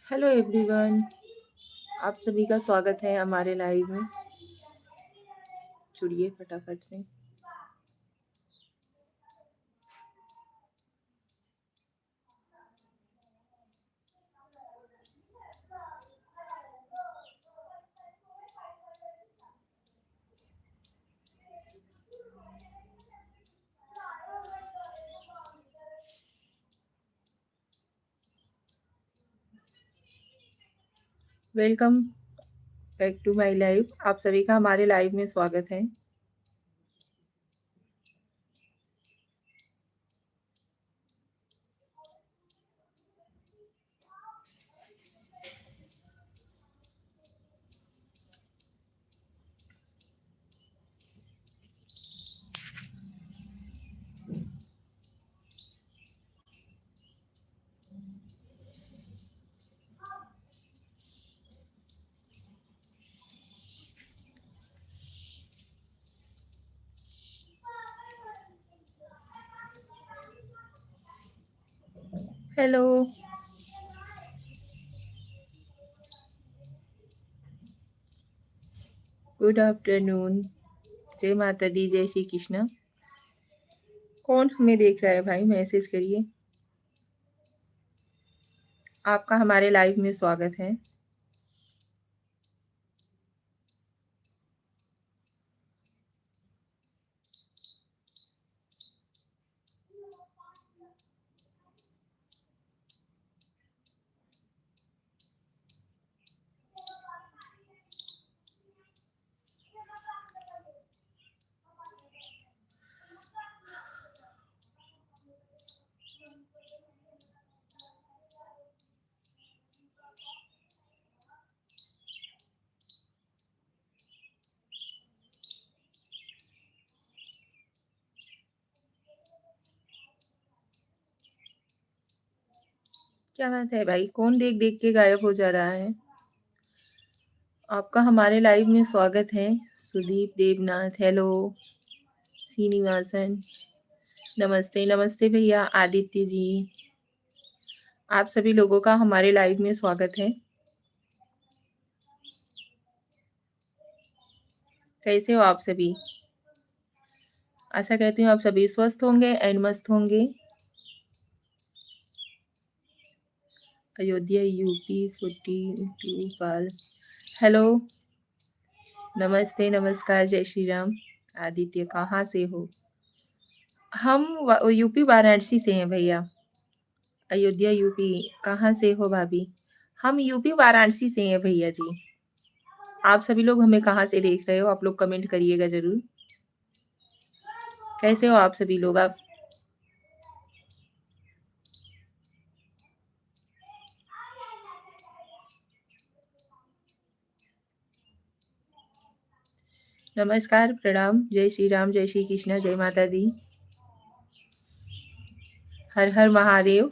Hello everyone. आप सभी का स्वागत है हमारे लाइव में। जुड़िए फटाफट से। Welcome back to my live. आप सभी का हमारे लाइव में स्वागत है। Hello, good afternoon. जय माता दी, जय श्री कृष्ण। कौन हमें देख रहा है भाई, मैसेज करिए। आपका हमारे लाइव में स्वागत है। क्या बात है भाई, कौन देख देख के गायब हो जा रहा है। आपका हमारे लाइव में स्वागत है। सुदीप देवनाथ, हेलो। श्रीनिवासन, नमस्ते नमस्ते भैया। आदित्य जी, आप सभी लोगों का हमारे लाइव में स्वागत है। कैसे हो आप सभी? आशा करती हूँ आप सभी स्वस्थ होंगे एंड मस्त होंगे। अयोध्या यूपी 42 साल। हेलो, नमस्ते नमस्कार, जय श्री राम। आदित्य, कहाँ से हो? हम यूपी वाराणसी से हैं भैया। अयोध्या यूपी। कहाँ से हो भाभी? हम यूपी वाराणसी से हैं भैया जी। आप सभी लोग हमें कहाँ से देख रहे हो? आप लोग कमेंट करिएगा जरूर। कैसे हो आप सभी लोग? आप नमस्कार, प्रणाम, जय श्री राम, जय श्री कृष्ण, जय माता दी। हर हर महादेव।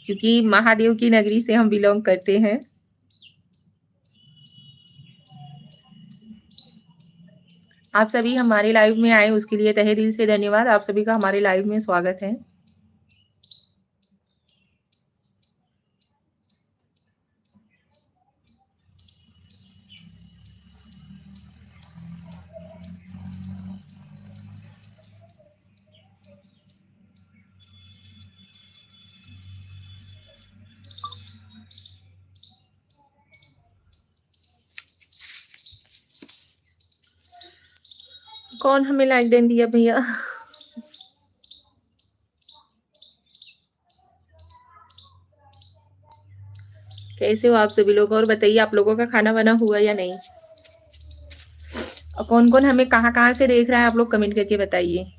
क्योंकि महादेव की नगरी से हम बिलोंग करते हैं। आप सभी हमारे लाइव में आए उसके लिए तहे दिल से धन्यवाद। आप सभी का हमारे लाइव में स्वागत है। कौन हमें लाइक देन दिया भैया? कैसे हो आप सभी लोग? और बताइए, आप लोगों का खाना बना हुआ या नहीं? और कौन कौन हमें कहाँ कहाँ से देख रहा है, आप लोग कमेंट करके बताइए।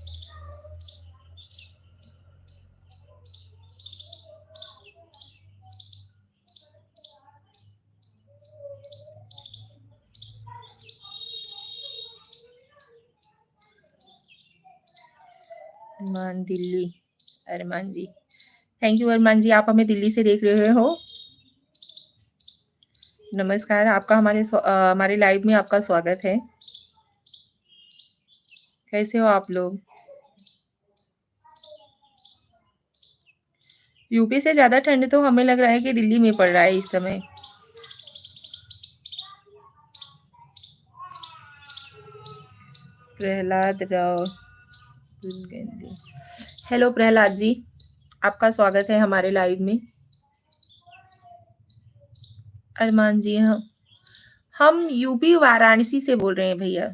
अरमान दिल्ली, अरमान जी, थैंक यू अरमान जी, आप हमें दिल्ली से देख रहे हो। नमस्कार, आपका हमारे लाइव में आपका स्वागत है। कैसे हो आप लोग? यूपी से ज़्यादा ठंड तो हमें लग रहा है कि दिल्ली में पड़ रहा है इस समय। प्रहलाद राव गांधी। हेलो प्रहलाद जी, आपका स्वागत है हमारे लाइव में। अरमान जी, हम यूपी वाराणसी से बोल रहे हैं भैया।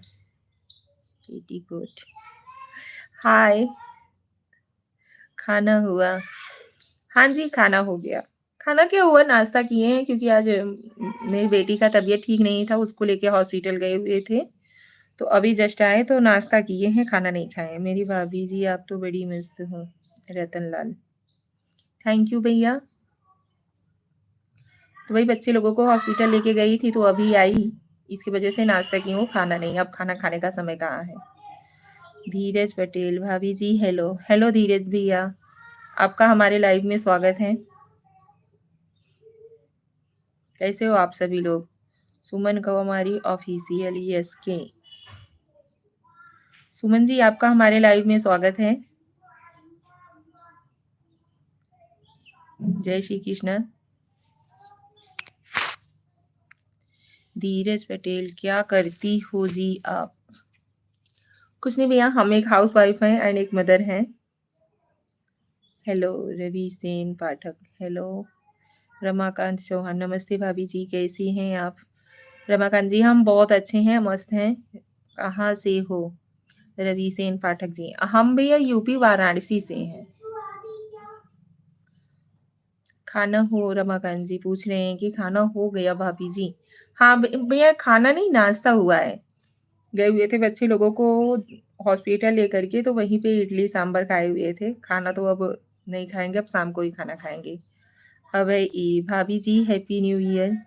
पेटीकोट। हाय, खाना हुआ? हाँ जी, खाना हो गया। खाना क्या हुआ, नाश्ता किए हैं क्योंकि आज मेरी बेटी का तबीयत ठीक नहीं था, उसको लेके हॉस्पिटल गए हुए थे। तो अभी जस्ट आए तो नाश्ता किए हैं, खाना नहीं खाए। मेरी भाभी जी आप तो बड़ी मस्त हो। रतन लाल, थैंक यू भैया। तो वही बच्चे लोगों को हॉस्पिटल लेके गई थी तो अभी आई, इसकी वजह से नाश्ता की हूँ, खाना नहीं। अब खाना खाने का समय कहाँ है। धीरज पटेल, भाभी जी हेलो। हेलो धीरज भैया, आपका हमारे लाइव में स्वागत है। कैसे हो आप सभी लोग? सुमन कुमारी ऑफिशियल, यस के। सुमन जी, आपका हमारे लाइव में स्वागत है। जय श्री कृष्ण। धीरज पटेल, क्या करती हो जी आप? कुछ नहीं भैया, हम एक हाउस वाइफ हैं एंड एक मदर हैं। हेलो रवि सेन पाठक, हेलो रमाकांत चौहान, नमस्ते भाभी जी, कैसी हैं आप? रमाकांत जी, हम बहुत अच्छे हैं, मस्त हैं। कहाँ से हो? रवि सेन पाठक जी, हम भैया यूपी वाराणसी से हैं। खाना हो, रमाकांत जी पूछ रहे हैं कि खाना हो गया भाभी जी। हाँ भैया, खाना नहीं, नाश्ता हुआ है। गए हुए थे बच्चे लोगों को हॉस्पिटल लेकर के, तो वहीं पे इडली सांभर खाए हुए थे। खाना तो अब नहीं खाएंगे, अब शाम को ही खाना खाएंगे। अब भाभी जी happy new year.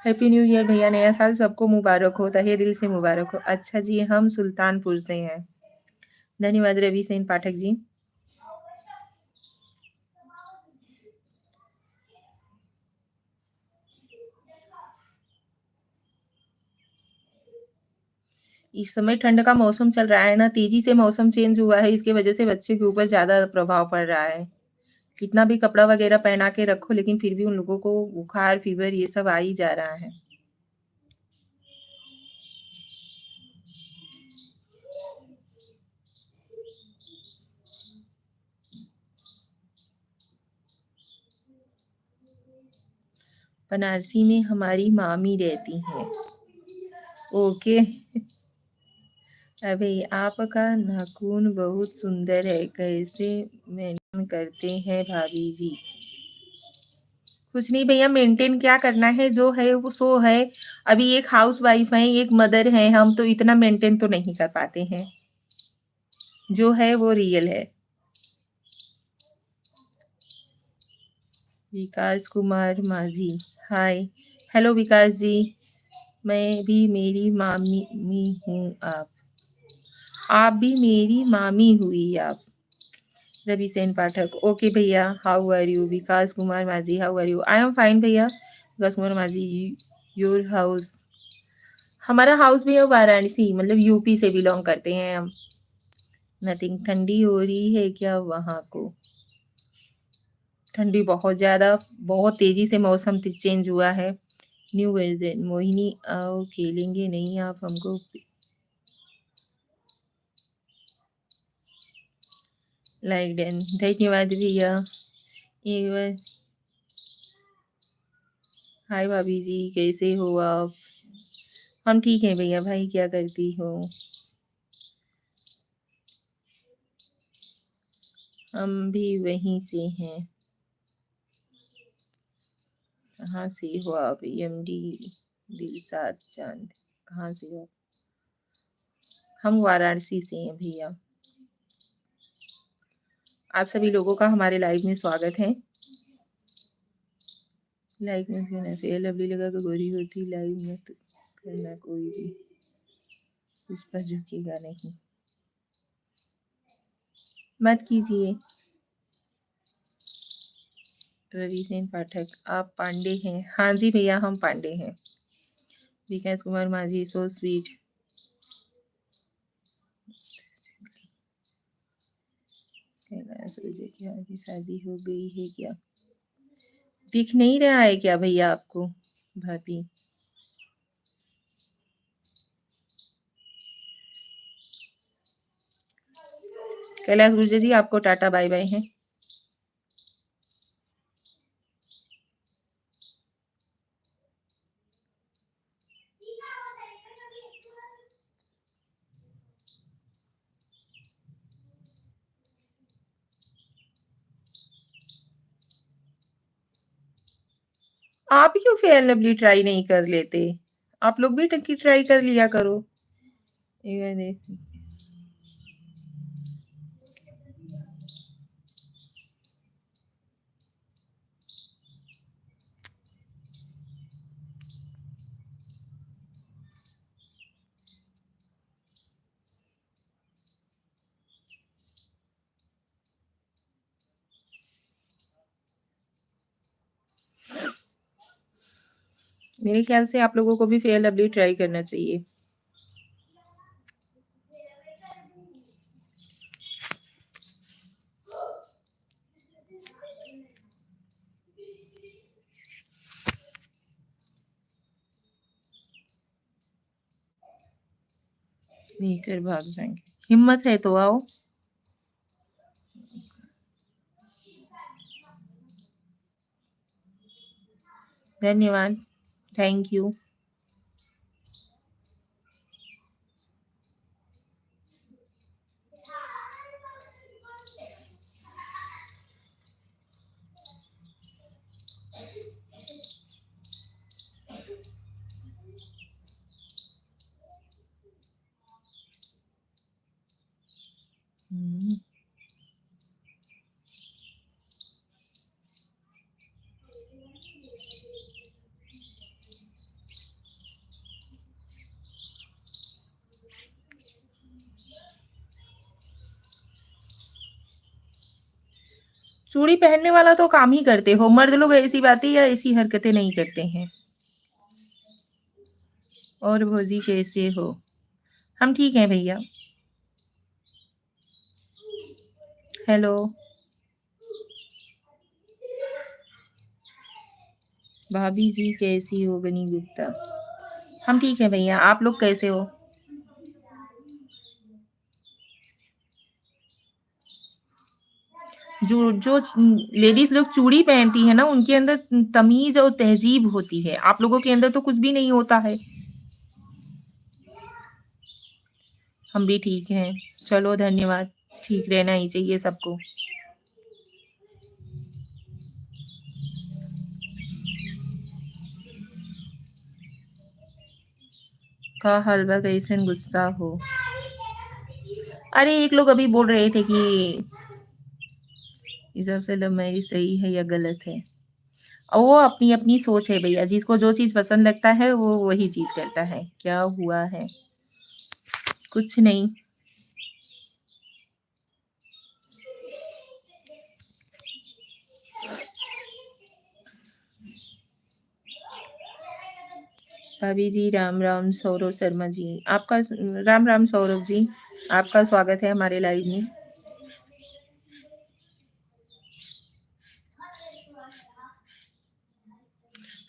Happy new year भैया, नया साल सबको मुबारक हो, तहे दिल से मुबारक हो। अच्छा जी, हम सुल्तानपुर से हैं। धन्यवाद रवि सेन पाठक जी। इस समय ठंड का मौसम चल रहा है ना, तेजी से मौसम चेंज हुआ है, इसकी वजह से बच्चे के ऊपर ज़्यादा प्रभाव पड़ रहा है। कितना भी कपड़ा वगैरह पहना के रखो, लेकिन फिर भी उन लोगों को बुखार, फीवर ये सब आ ही जा रहा है। बनारसी में हमारी मामी रहती हैं। ओके। अबे आपका नाखून बहुत सुंदर है, कैसे मेंटेन करते हैं भाभी जी? कुछ नहीं भैया, मेंटेन क्या करना है, जो है वो सो है। अभी एक हाउस वाइफ है, एक मदर है, हम तो इतना मेंटेन तो नहीं कर पाते हैं। जो है वो रियल है। विकास कुमार माझी, हाय। हेलो विकास जी, मैं भी मेरी मामी हूँ आप भी मेरी मामी हुई आप। रवि सेन पाठक, ओके भैया, how are you? Vikas Kumar Majhi, how are you? I am fine भैया। विकास कुमार माझी, योर हाउस? हमारा हाउस भी है वाराणसी, मतलब यूपी से बिलोंग करते हैं हम। नथिंग। ठंडी हो रही है क्या वहाँ को? ठंडी बहुत ज़्यादा, बहुत तेज़ी से मौसम चेंज हुआ है। न्यू वर्जन, मोहिनी आओ खेलेंगे नहीं आप हमको? लाइक डन, धन्यवाद भैया। एक बार हाय भाभी जी, कैसे हो आप? हम ठीक हैं भैया। भाई क्या करती हो? हम भी वहीं से हैं। कहाँ से हो आप? एमडी दिलसाद चांद, कहाँ से हो? हम वाराणसी से हैं भैया। आप सभी लोगों का हमारे लाइव में स्वागत है। लाइक मत करना, फेयर लवली लगा के गोरी होती, लाइव मत करना कोई भी, उस पर झुकेगा नहीं। मत कीजिए। रवि सेन पाठक, आप पांडे हैं? हाँ जी भैया, हम पांडे हैं। विकास कुमार माझी, सो स्वीट। कैलाश विजय की शादी हो गई है क्या? दिख नहीं रहा है क्या भैया आपको? भाभी कैलाश गुर्जर जी, आपको टाटा बाय बाय है। आप क्यों फेयर लवली ट्राई नहीं कर लेते? आप लोग भी टंकी ट्राई कर लिया करो। मेरे ख्याल से आप लोगों को भी फेयर लवली ट्राई करना चाहिए। लेकर भाग जाएंगे, हिम्मत है तो आओ। धन्यवाद, थैंक यू। चूड़ी पहनने वाला तो काम ही करते हो, मर्द लोग ऐसी बातें या ऐसी हरकतें नहीं करते हैं। और भौजी कैसे हो? हम ठीक हैं भैया। हेलो भाभी जी, कैसी हो गनी गुप्ता? हम ठीक हैं भैया, आप लोग कैसे हो? जो जो लेडीज लोग चूड़ी पहनती है ना, उनके अंदर तमीज और तहजीब होती है। आप लोगों के अंदर तो कुछ भी नहीं होता है। हम भी ठीक हैं। चलो धन्यवाद। ठीक रहना ही चाहिए सबको। का हलवा कैसन गुस्सा हो? अरे एक लोग अभी बोल रहे थे कि इस हिसाब से लव मैरिज सही है या गलत है। और वो अपनी अपनी सोच है भैया, जिसको जो चीज पसंद लगता है वो वही चीज करता है। क्या हुआ है? कुछ नहीं। भाभी जी राम राम। सौरभ शर्मा जी आपका, राम राम सौरभ जी, आपका स्वागत है हमारे लाइव में।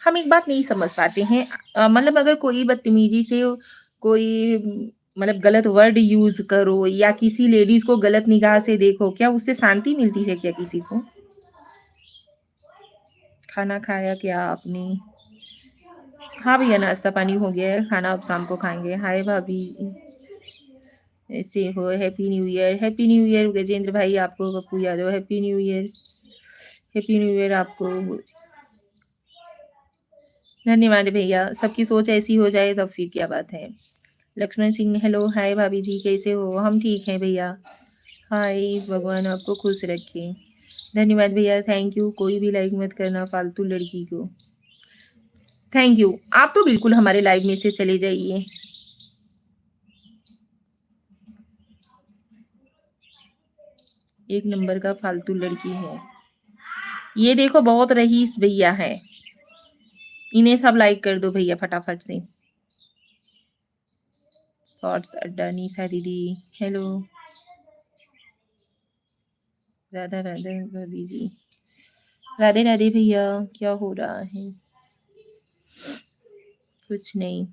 हम एक बात नहीं समझ पाते हैं, मतलब अगर कोई बदतमीजी से कोई मतलब गलत वर्ड यूज करो या किसी लेडीज को गलत निगाह से देखो, क्या उससे शांति मिलती है क्या किसी को? खाना खाया क्या आपने? हाँ भैया, नाश्ता पानी हो गया है, खाना अब शाम को खाएंगे। हाय भाभी, ऐसे हो? Happy new year, happy new year Gajendra भाई, आपको Pappu Yadav happy new year. Happy new year आपको। धन्यवाद भैया, सबकी सोच ऐसी हो जाए तब फिर क्या बात है। लक्ष्मण सिंह हेलो, हाय भाभी जी कैसे हो? हम ठीक हैं भैया। हाय, भगवान आपको खुश रखे। धन्यवाद भैया, थैंक यू। कोई भी लाइक मत करना फालतू लड़की को। Thank you. आप तो बिल्कुल हमारे लाइव में से चले जाइए। एक नंबर का फालतू लड़की है। ये देखो बहुत रईस भैया है, इन्हें सब लाइक कर दो भैया फटाफट से। शॉर्ट्स अड्डा निशा दीदी हेलो। राधा राधा भाभी जी। राधे राधे भैया। क्या हो रहा है? कुछ नहीं।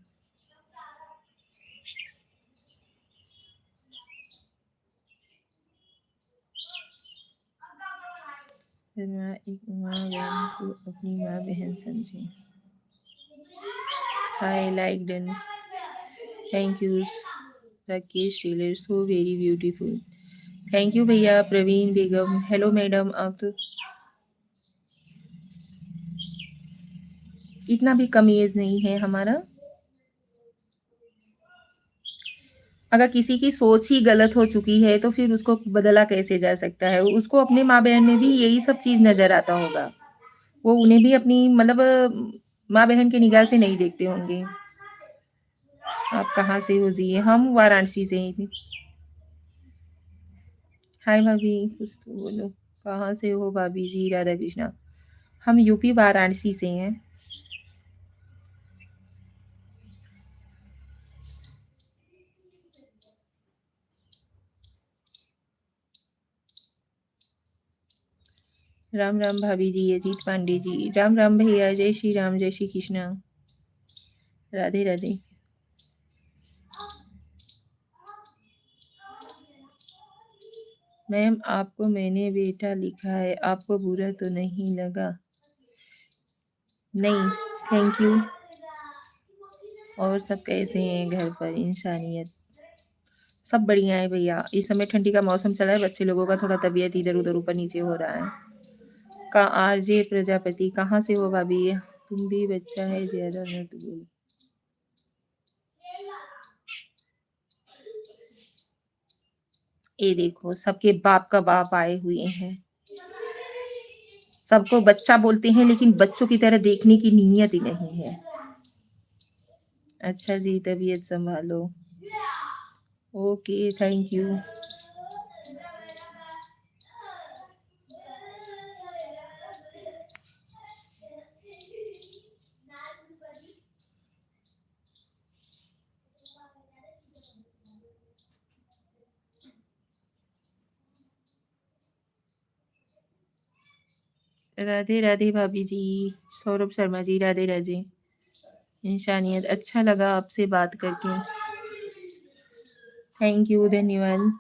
फिर मैं एक माँ बहन को अपनी माँ बहन समझे। Hi like done. Thank you Rakesh Tailor, so very beautiful. Thank you भैया। Praveen Begum, hello madam. आप तो इतना भी कम एज नहीं है हमारा। अगर किसी की सोच ही गलत हो चुकी है तो फिर उसको बदला कैसे जा सकता है? उसको अपने माँ बहन में भी यही सब चीज नजर आता होगा। वो उन्हें भी अपनी मतलब माँ बहन की निगाह से नहीं देखते होंगे। आप कहाँ से हो जी? हम वाराणसी से हैं। हाय भाभी, कुछ तो बोलो। कहाँ से हो भाभी जी? राधा कृष्णा। हम यूपी वाराणसी से हैं। राम राम भाभी जी। अजीत पांडे जी, राम राम भैया। जय श्री राम, जय श्री कृष्णा। राधे राधे। मैम आपको मैंने बेटा लिखा है, आपको बुरा तो नहीं लगा? नहीं। Thank you. और सब कैसे हैं घर पर? इंसानियत सब बढ़िया है भैया। इस समय ठंडी का मौसम चला है, बच्चे लोगों का थोड़ा तबीयत इधर उधर ऊपर नीचे हो रहा है। का आरजे प्रजापति, कहाँ से हो भाभी? तुम भी बच्चा है, ज्यादा मत बोलो। ये देखो सबके बाप का बाप आए हुए हैं। सबको बच्चा बोलते हैं लेकिन बच्चों की तरह देखने की नीयत ही नहीं है। अच्छा जी, तबीयत संभालो। Okay, thank you. Radhe Radhe भाभी जी। सौरभ शर्मा जी, राधे राधे। इंसानियत, अच्छा लगा आपसे बात करके। थैंक यू, धन्यवाद।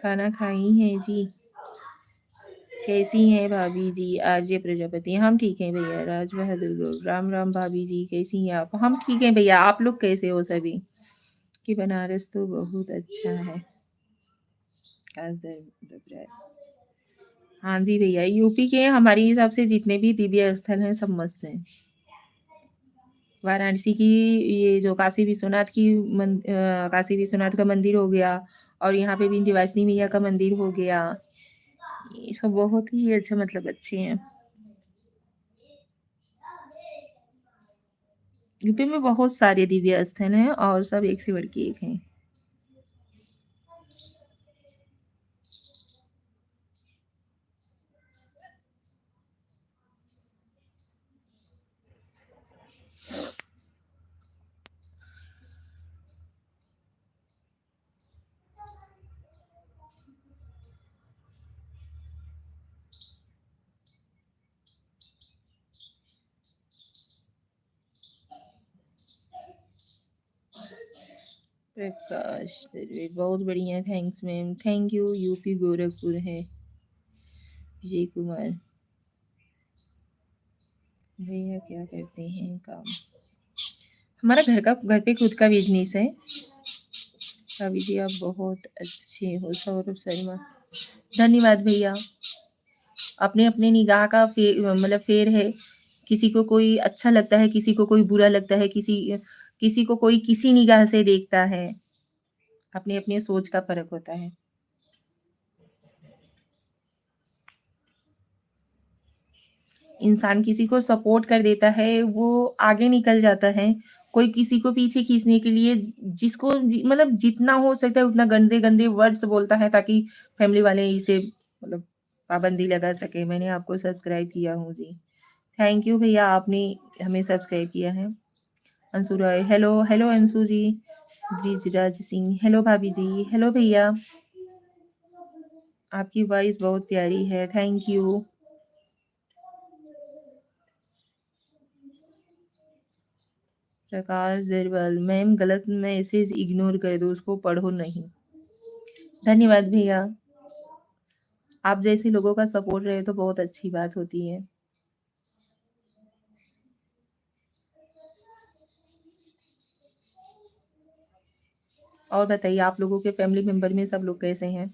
खाना खाई है जी? कैसी हैं भाभी जी? आरजे प्रजापति, हम ठीक हैं भैया। राज बहादुर गौड़, राम राम भाभी जी। कैसी हैं आप? हम ठीक हैं भैया। आप लोग कैसे हो सभी? कि बनारस तो बहुत अच्छा है। काश दर हाँ जी भैया, यूपी के हमारे हिसाब से जितने भी दिव्य स्थल हैं सब मस्त हैं। वाराणसी की ये जो काशी विश्वनाथ की काशी विश्वनाथ का मंदिर हो गया, और यहाँ पे विंध्यवासिनी मैया का मंदिर हो गया। ये सब बहुत ही अच्छा मतलब अच्छे हैं। यूपी में बहुत सारे दिव्य स्थल हैं और सब एक से बढ़ के एक हैं। प्रकाश दर्वे, बहुत बढ़िया। Thanks ma'am, thank you. UP Gorakhpur है। विजय कुमार भैया क्या करते हैं काम? हमारा घर पे खुद का बिजनेस है। भाभी जी आप बहुत अच्छे हो। सौरभ शर्मा, धन्यवाद भैया। अपने अपने निगाह का मतलब फेर है। किसी को कोई अच्छा लगता है, किसी को कोई बुरा लगता है, किसी किसी को कोई किसी निगाह से देखता है। अपने अपने सोच का फर्क होता है। इंसान किसी को सपोर्ट कर देता है, वो आगे निकल जाता है। कोई किसी को पीछे खींचने के लिए जिसको मतलब जितना हो सकता है उतना गंदे गंदे वर्ड्स बोलता है ताकि फैमिली वाले इसे मतलब पाबंदी लगा सके। मैंने आपको सब्सक्राइब किया हूँ जी। थैंक यू भैया, आपने हमें सब्सक्राइब किया है। अंशु रॉय, हेलो हेलो अंशु जी। ब्रिजराज सिंह, हेलो भाभी जी। हेलो भैया। आपकी वॉइस बहुत प्यारी है, thank you. Prakash Zirwal, ma'am गलत मैसेज इग्नोर कर दो, उसको पढ़ो नहीं। धन्यवाद भैया। आप जैसे लोगों का सपोर्ट रहे तो बहुत अच्छी बात होती है। और बताइए आप लोगों के फैमिली मेंबर में सब लोग कैसे हैं?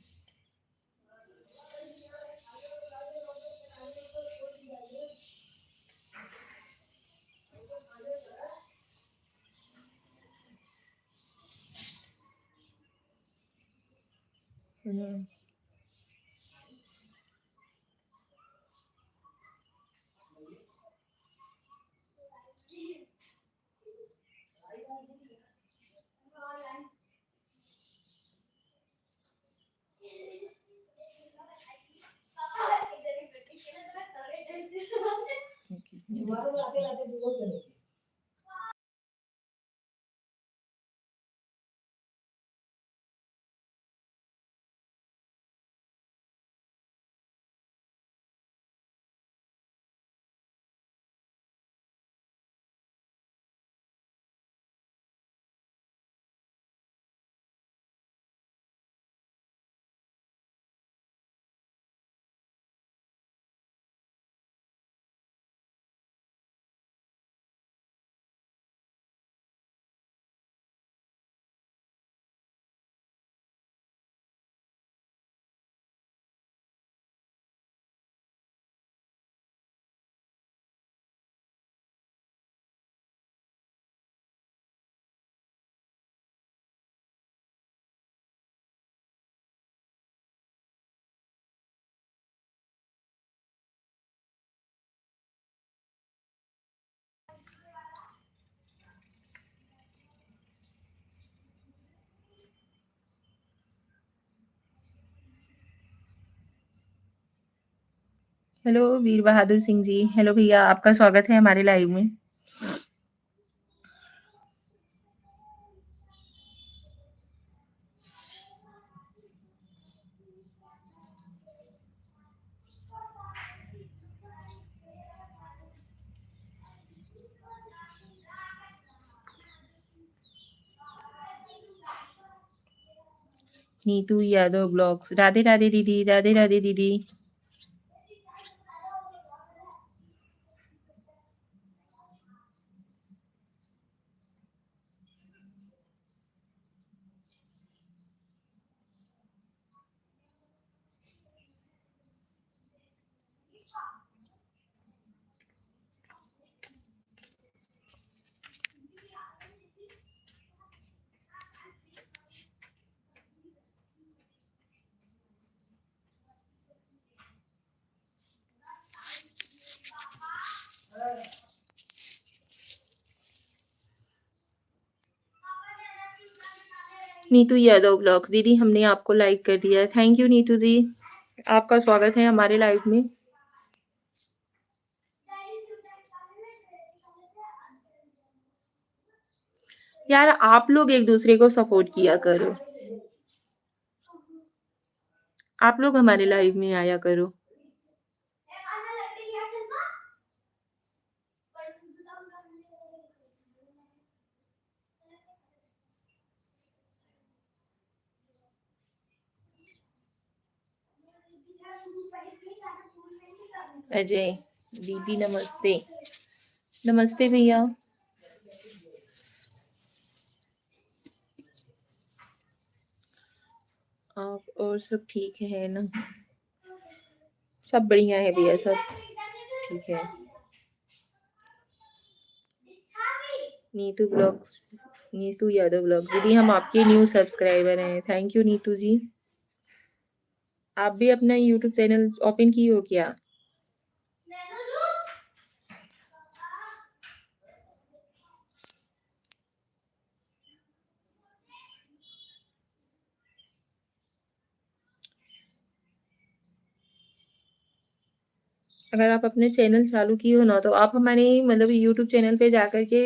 सुनो। हेलो वीर बहादुर सिंह जी, हेलो भैया, आपका स्वागत है हमारे लाइव में। नीतू यादव ब्लॉग्स, राधे राधे दीदी, राधे राधे दीदी। नीतू यादव ब्लॉग्स, दीदी हमने आपको लाइक कर दिया है, थैंक यू नीतू जी। आपका स्वागत है हमारे लाइव में। यार आप लोग एक दूसरे को सपोर्ट किया करो, आप लोग हमारे लाइव में आया करो। अजय दीदी नमस्ते, नमस्ते भैया। आप और सब ठीक है ना? सब बढ़िया है भैया, सब ठीक है। नीतू ब्लॉग्स, नीतू यादव ब्लॉग, दीदी हम आपके न्यू सब्सक्राइबर हैं, थैंक यू नीतू जी। आप भी अपना यूट्यूब चैनल ओपन की हो क्या? अगर आप अपने चैनल चालू किए हो ना तो आप हमारे मतलब यूट्यूब चैनल पे जाकर के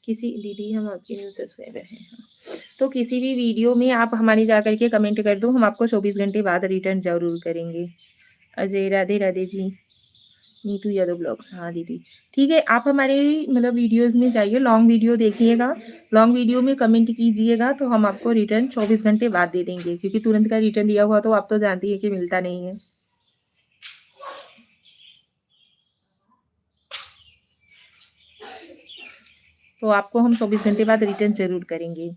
किसी दीदी हम आपके न्यू सब्सक्राइबर हैं। हाँ, तो किसी भी वीडियो में आप हमारी जा कर के कमेंट कर दो, हम आपको 24 घंटे बाद रिटर्न ज़रूर करेंगे। अजय राधे राधे जी। नीतू यादव ब्लॉग्स, हाँ दीदी। ठीक है, आप हमारे मतलब वीडियोज़ में जाइए, लॉन्ग वीडियो देखिएगा, लॉन्ग वीडियो में कमेंट कीजिएगा तो हम आपको रिटर्न 24 घंटे बाद दे देंगे, क्योंकि तुरंत का रिटर्न दिया हुआ तो आप तो जानती हैं कि मिलता नहीं है। तो आपको हम 24 घंटे बाद रिटर्न ज़रूर करेंगे।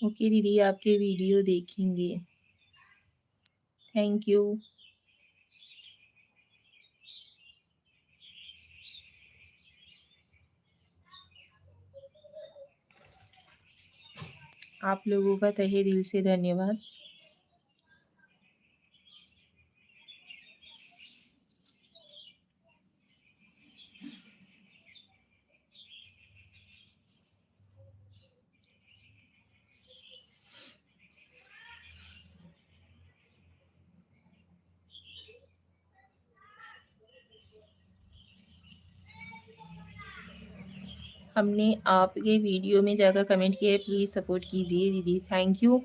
ओके दीदी, आपके वीडियो देखेंगे। Thank you. आप लोगों का तहे दिल से धन्यवाद। हमने आपके वीडियो में जाकर कमेंट किया है, प्लीज़ सपोर्ट कीजिए दीदी, थैंक यू।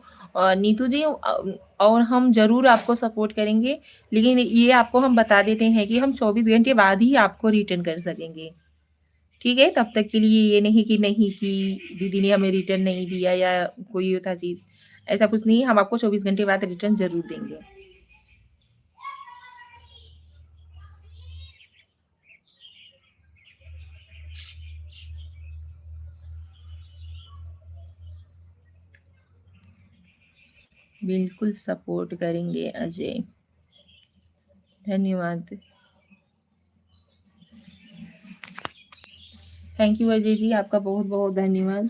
नीतू जी, और हम ज़रूर आपको सपोर्ट करेंगे, लेकिन ये आपको हम बता देते हैं कि हम 24 घंटे बाद ही आपको रिटर्न कर सकेंगे। ठीक है? तब तक के लिए ये नहीं कि दीदी ने हमें रिटर्न नहीं दिया या कोई और चीज़, ऐसा कुछ नहीं है, हम आपको 24 घंटे बाद रिटर्न ज़रूर देंगे। बिल्कुल सपोर्ट करेंगे अजय। धन्यवाद। थैंक यू अजय जी, आपका बहुत-बहुत धन्यवाद।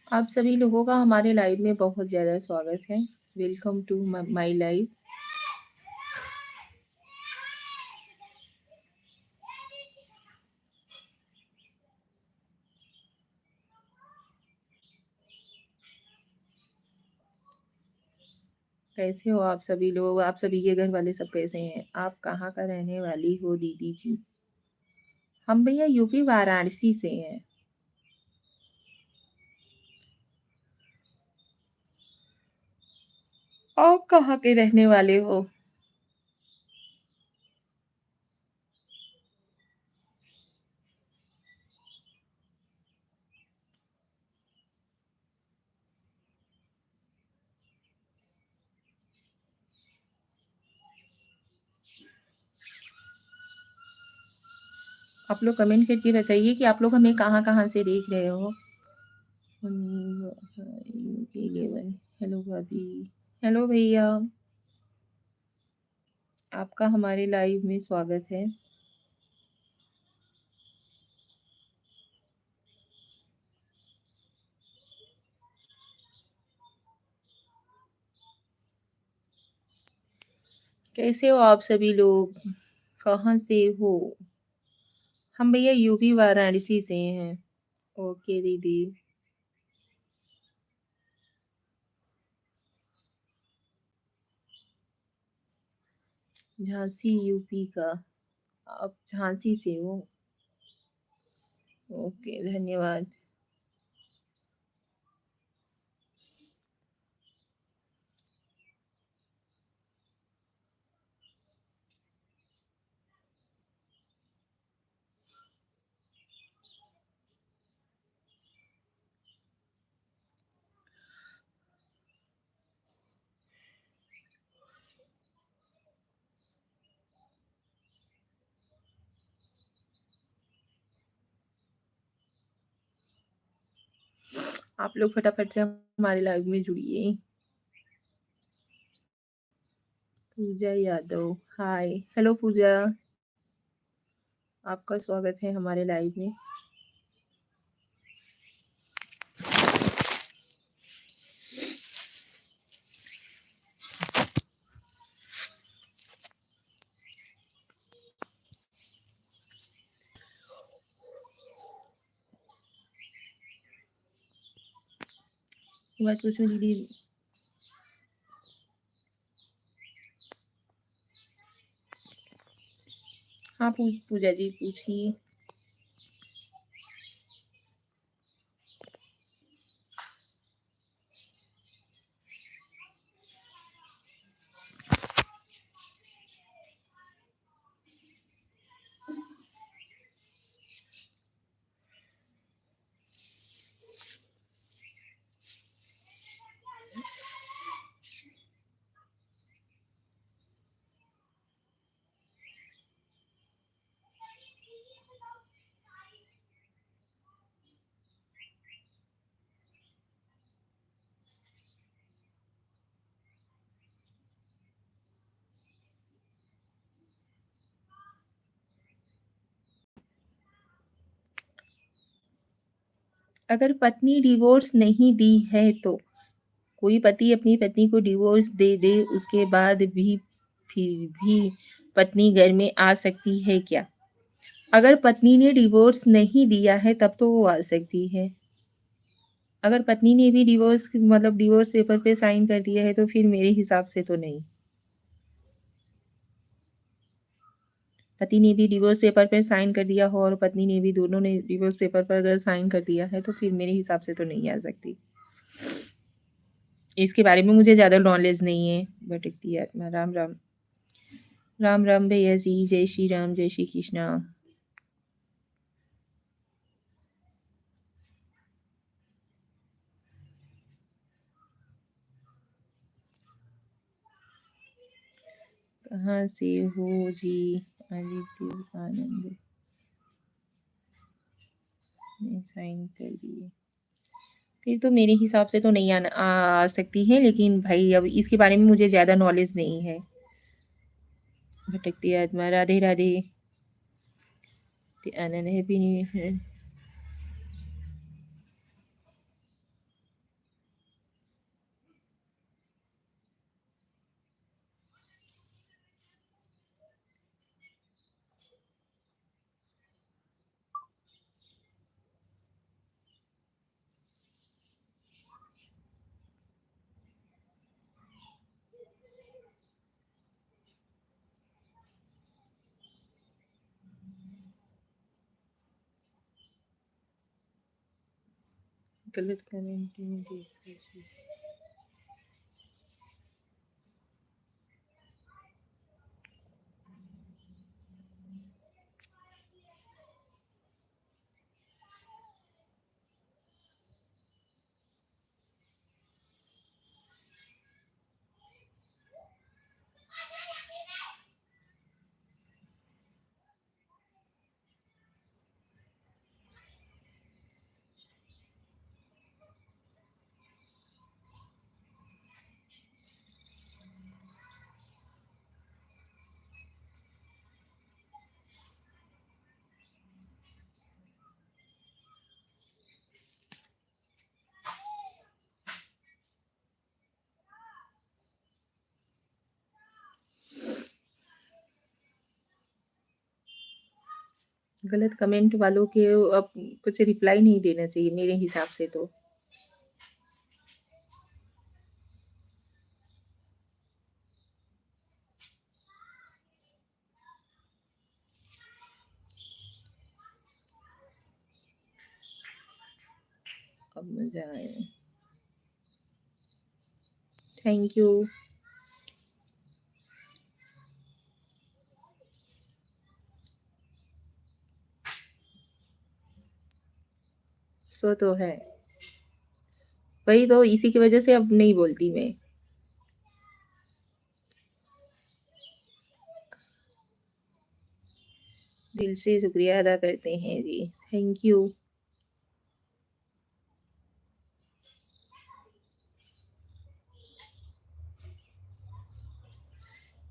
आप सभी लोगों का हमारे लाइव में बहुत ज़्यादा स्वागत है। Welcome to my live. कैसे हो आप सभी लोग? आप सभी के घर वाले सब कैसे हैं? आप कहाँ का रहने वाली हो दीदी जी? हम भैया यूपी वाराणसी से हैं। आप कहाँ के रहने वाले हो? आप लोग कमेंट करके बताइए कि आप लोग हमें कहाँ-कहाँ से देख रहे हो? यूके 11। हेलो भाभी। हेलो भैया। आपका हमारे लाइव में स्वागत है। कैसे हो आप सभी लोग? कहाँ से हो? हम भैया यूपी वाराणसी से हैं। ओके दीदी। झांसी यूपी का। आप झांसी से हो? ओके, धन्यवाद। आप लोग फटाफट से हमारे लाइव में जुड़िए। पूजा यादव, हाय, हेलो पूजा, आपका स्वागत है हमारे लाइव में। एक बात पूछूं दीदी? हाँ पूजा जी पूछिए। अगर पत्नी डिवोर्स नहीं दी है तो कोई पति अपनी पत्नी को डिवोर्स दे दे उसके बाद भी फिर भी पत्नी घर में आ सकती है क्या? अगर पत्नी ने डिवोर्स नहीं दिया है तब तो वो आ सकती है। अगर पत्नी ने भी डिवोर्स पेपर पे साइन कर दिया है तो फिर मेरे हिसाब से तो नहीं। पति ने भी डिवोर्स पेपर पे साइन कर दिया हो और पत्नी ने भी, दोनों ने डिवोर्स पेपर पर अगर साइन कर दिया है तो फिर मेरे हिसाब से तो नहीं आ सकती। इसके बारे में मुझे ज़्यादा नॉलेज नहीं है। भटकती है आत्मा। राम राम। राम राम भैया जी, जय श्री राम, जय श्री कृष्णा। कहाँ से हो जी? आदित्य आनंद ने साइन कर दिए, फिर तो मेरे हिसाब से तो नहीं आ सकती है, लेकिन भाई अब इसके बारे में मुझे ज़्यादा नॉलेज नहीं है। भटकती आत्मा, राधे राधे। आनंद है भी नहीं है। गलत कमेंट में देख लीजिए। गलत कमेंट वालों के अब कुछ रिप्लाई नहीं देना चाहिए मेरे हिसाब से तो। अब मजा आया। Thank you. सो तो है। वही तो, इसी की वजह से अब नहीं बोलती मैं। दिल से शुक्रिया अदा करते हैं जी। Thank you.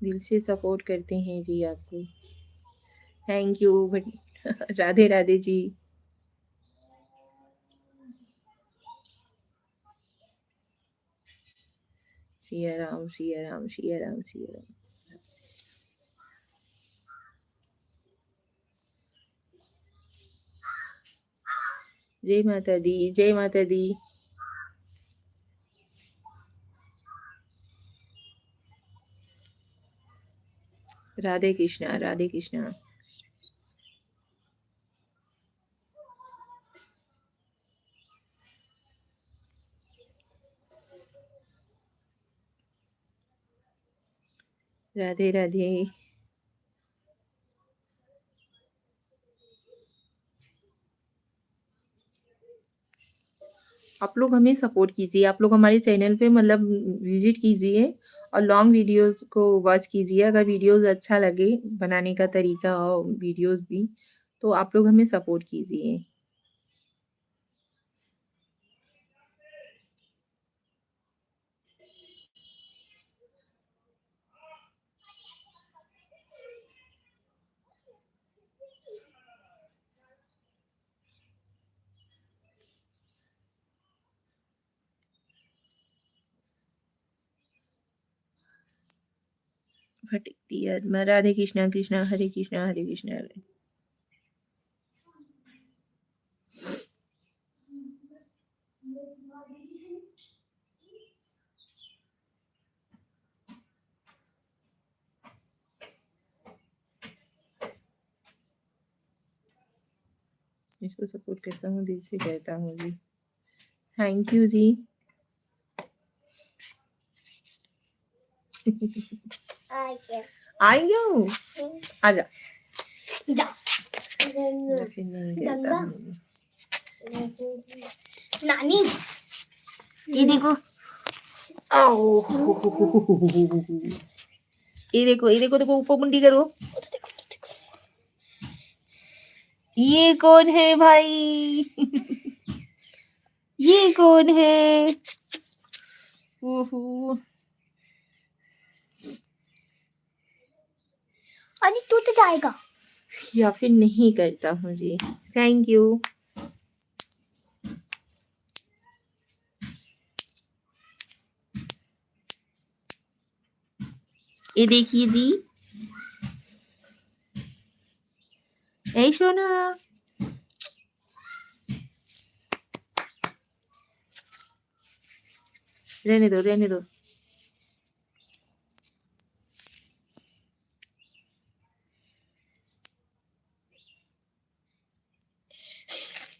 दिल से सपोर्ट करते हैं जी आपको। Thank you but Radhe Radhe ji. Siya Ram Siya Ram Siya Ram Siya Ram. जय माता दी जय माता दी। राधे कृष्णा राधे कृष्णा। राधे राधे। आप लोग हमें सपोर्ट कीजिए, आप लोग हमारे चैनल पे मतलब विजिट कीजिए और लॉन्ग वीडियोस को वॉच कीजिए। अगर वीडियोस अच्छा लगे, बनाने का तरीका और वीडियोस भी, तो आप लोग हमें सपोर्ट कीजिए। भटकती आत्मा। राधे कृष्णा कृष्णा हरे कृष्णा हरे कृष्णा हरे। इसको सपोर्ट करता हूँ, दिल से कहता हूँ जी। थैंक यू जी। आई हूँ। आजा। जा फिर नहीं कहता हूँ। नानी ये देखो। आओ। ये देखो ये देखो देखो, ऊपर मुंडी करो। ये कौन है भाई? ये कौन है? ओहो। अरे तू तो जाएगा या फिर नहीं करता हूँ जी। Thank you. ये देखिए जी। ऐ सोना। रहने दो रहने दो।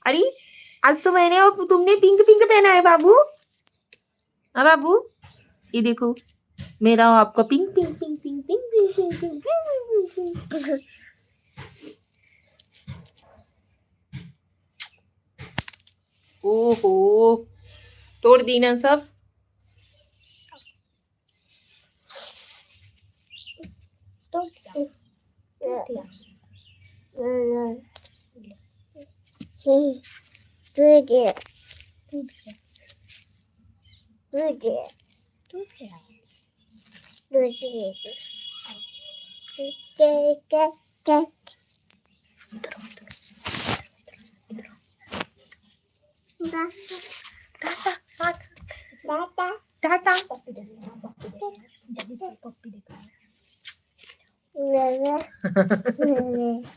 अरे आज तो मैंने और तुमने पिंक पिंक पहना है बाबू। हाँ बाबू, ये देखो मेरा और आपका pink pink pink pink pink pink pink pink pink pink pink. ओहो, तोड़ दी ना सब। तो टाटा।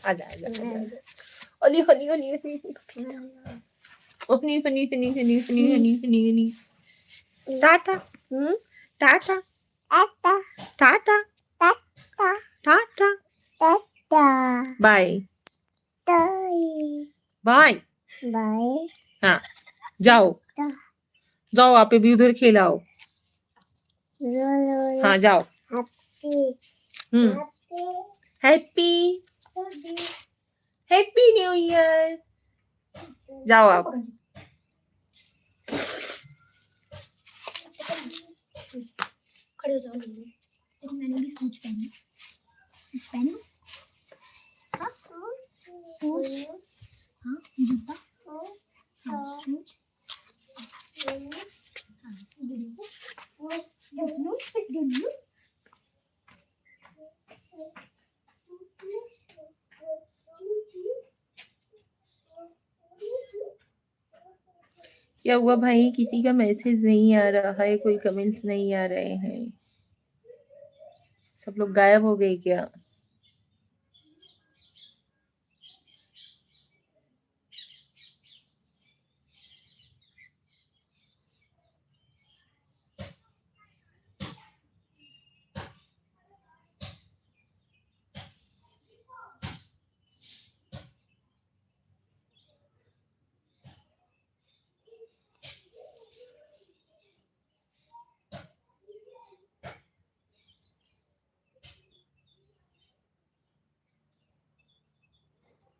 आजा आजा आजा। ओली Holi Holi Holi Holi Holi Holi Holi Holi Holi Holi Holi. Tata tata tata tata. Bye bye. हाँ जाओ जाओ, आप भी उधर खेलाओ। हाँ जाओ। Happy happy new year. जाओ आप। खड़े हो जाओ। देखो मैंने भी सूट पहनी। सूट पहनी। हाँ सूट। हाँ जूता। हाँ सूट। हाँ गुल्लू। क्या हुआ भाई? किसी का मैसेज नहीं आ रहा है, कोई कमेंट्स नहीं आ रहे हैं। सब लोग गायब हो गए क्या?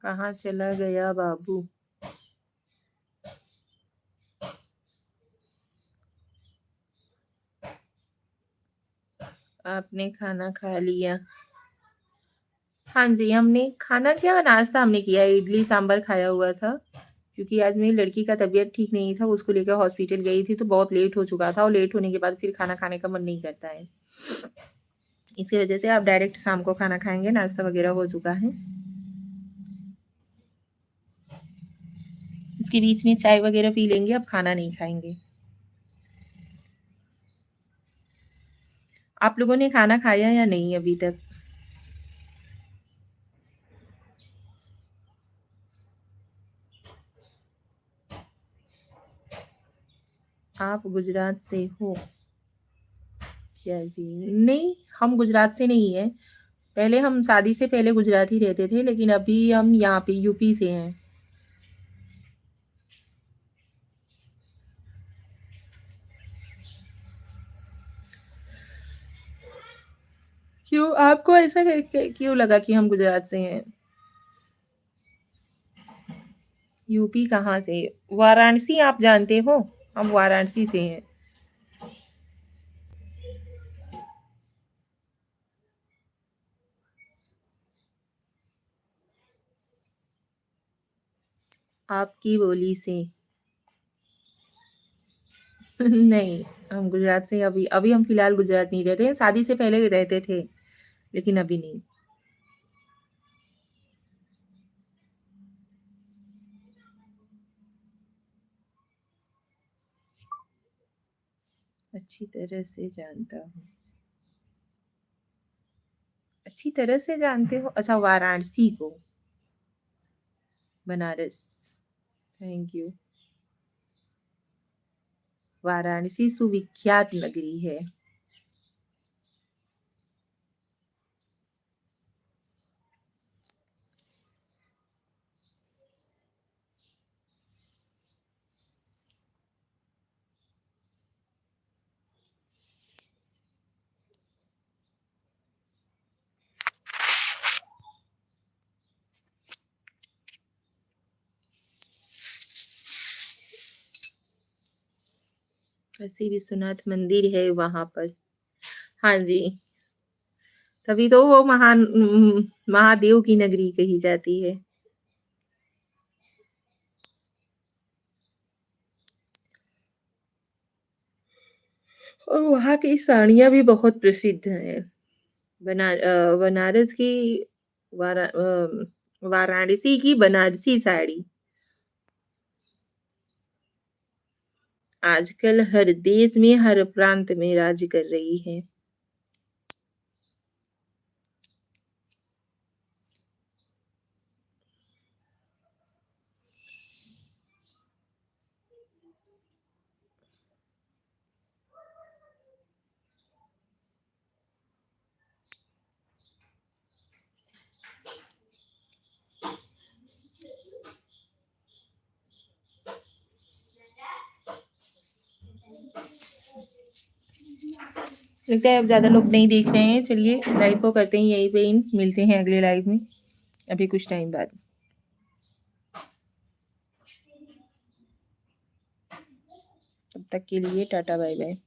कहाँ चला गया बाबू? आपने खाना खा लिया? हाँ जी, हमने खाना क्या नाश्ता हमने किया, इडली सांभर खाया हुआ था। क्योंकि आज मेरी लड़की का तबीयत ठीक नहीं था, उसको लेकर हॉस्पिटल गई थी तो बहुत लेट हो चुका था और लेट होने के बाद फिर खाना खाने का मन नहीं करता है। इसी वजह से आप डायरेक्ट शाम को खाना खाएँगे, नाश्ता वगैरह हो चुका है। उसके बीच में चाय वगैरह पी लेंगे, अब खाना नहीं खाएँगे। आप लोगों ने खाना खाया या नहीं अभी तक? आप गुजरात से हो क्या जी? नहीं, हम गुजरात से नहीं हैं। पहले हम शादी से पहले गुजरात ही रहते थे, लेकिन अभी हम यहाँ पे यूपी से हैं। क्यों आपको ऐसा क्यों लगा कि हम गुजरात से हैं? यूपी कहाँ से? वाराणसी आप जानते हो? हम वाराणसी से हैं। आपकी बोली से। नहीं, हम गुजरात से अभी अभी हम फिलहाल गुजरात नहीं रहते हैं, शादी से पहले रहते थे, लेकिन अभी नहीं। अच्छी तरह से जानता हूँ। अच्छी तरह से जानते हो? अच्छा, वाराणसी को। बनारस। Thank you. वाराणसी सुविख्यात नगरी है। काशी विश्वनाथ मंदिर है वहाँ पर। हाँ जी, तभी तो वो महान महादेव की नगरी कही जाती है। और वहाँ की साड़ियाँ भी बहुत प्रसिद्ध हैं। बनारस की वाराणसी की बनारसी साड़ी आजकल हर देश में, हर प्रांत में राज कर रही है। लगता है अब ज़्यादा लोग नहीं देख रहे हैं, चलिए लाइव को करते हैं यहीं पे एंड, मिलते हैं अगले लाइव में, अभी कुछ टाइम बाद। तब तक के लिए टाटा बाय बाय।